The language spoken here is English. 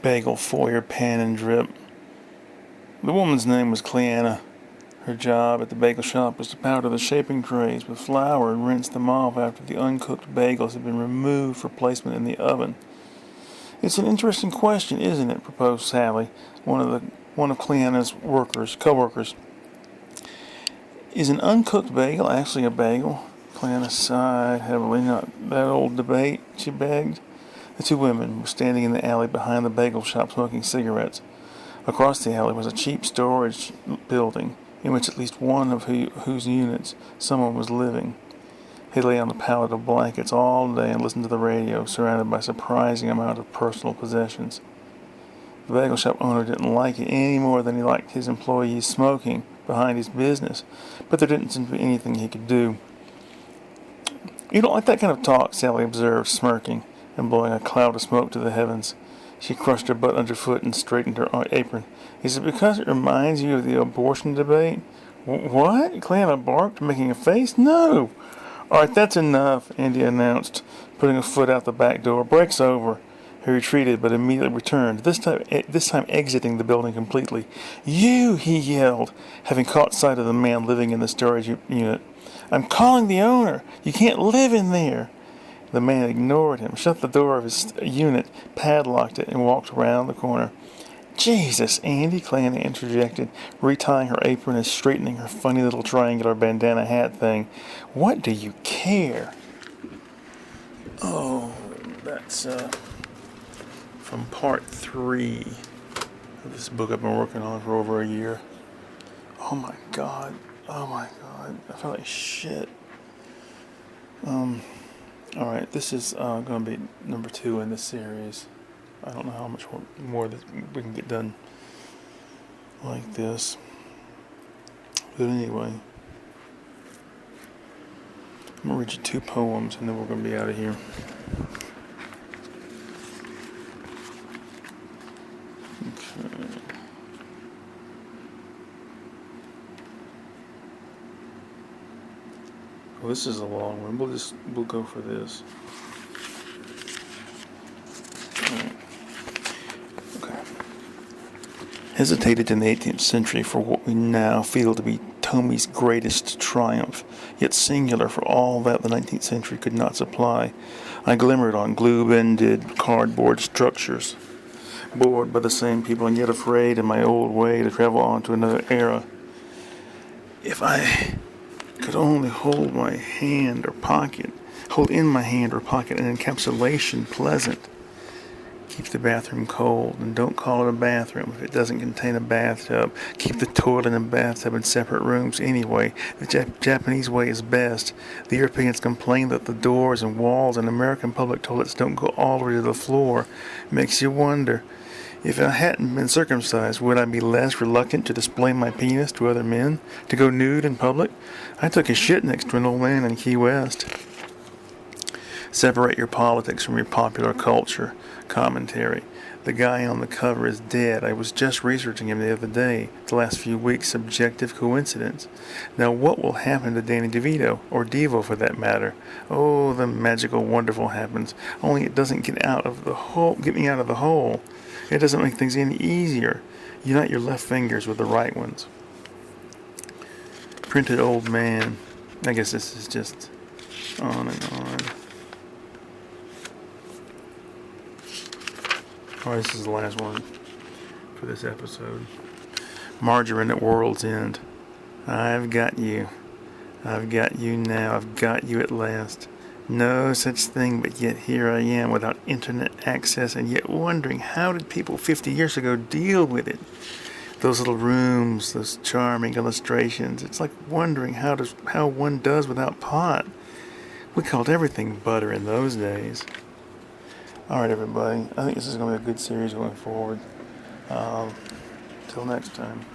bagel foyer pan and drip. The woman's name was Cleanna. Her job at the bagel shop was to powder the shaping trays with flour and rinse them off after the uncooked bagels had been removed for placement in the oven. "It's an interesting question, isn't it?" proposed Sally, one of Cleanna's co-workers. "Is an uncooked bagel actually a bagel?" Cleanna sighed heavily. "Not that old debate," she begged. The two women were standing in the alley behind the bagel shop smoking cigarettes. Across the alley was a cheap storage building in which at least one of whose units someone was living. He lay on a pallet of blankets all day and listened to the radio, surrounded by a surprising amount of personal possessions. The bagel shop owner didn't like it any more than he liked his employees smoking behind his business, but there didn't seem to be anything he could do. "You don't like that kind of talk," Sally observed, smirking and blowing a cloud of smoke to the heavens. She crushed her butt underfoot and straightened her apron. "Is it because it reminds you of the abortion debate?" "What?" Cleanna barked, making a face. "No!" "All right, that's enough," Andy announced, putting a foot out the back door. "Break's over." He retreated, but immediately returned, this time exiting the building completely. "You!" he yelled, having caught sight of the man living in the storage unit. "I'm calling the owner. You can't live in there." The man ignored him, shut the door of his unit, padlocked it, and walked around the corner. "Jesus, Andy," Cleanna interjected, retying her apron and straightening her funny little triangular bandana hat thing. "What do you care?" Oh, that's from part 3 of this book I've been working on for over a year. Oh my god. I feel like shit. Alright, this is going to be number 2 in this series. I don't know how much more that we can get done like this. But anyway, I'm going to read you 2 poems and then we're going to be out of here. Okay. Well, this is a long one. We'll go for this. Okay. Hesitated in the 18th century for what we now feel to be Tomi's greatest triumph, yet singular for all that the 19th century could not supply. I glimmered on glue-bended cardboard structures, bored by the same people and yet afraid in my old way to travel on to another era. If I could only hold in my hand or pocket an encapsulation pleasant. Keep the bathroom cold, and don't call it a bathroom if it doesn't contain a bathtub. Keep the toilet and bathtub in separate rooms anyway. The Japanese way is best. The Europeans complain that the doors and walls in American public toilets don't go all the way to the floor. It makes you wonder. If I hadn't been circumcised, would I be less reluctant to display my penis to other men? To go nude in public? I took a shit next to an old man in Key West. Separate your politics from your popular culture. Commentary. The guy on the cover is dead. I was just researching him the other day. The last few weeks, subjective coincidence. Now what will happen to Danny DeVito, or Devo for that matter? Oh, the magical, wonderful happens. Only it doesn't get me out of the hole. It doesn't make things any easier. Unite your left fingers with the right ones. Printed old man. I guess this is just on and on. Alright, this is the last one for this episode. Margarine at World's End. I've got you. I've got you now. I've got you at last. No such thing, but yet here I am without internet access and yet wondering how did people 50 years ago deal with it? Those little rooms, those charming illustrations. It's like wondering how one does without pot. We called everything butter in those days. Alright everybody, I think this is going to be a good series going forward. Till next time.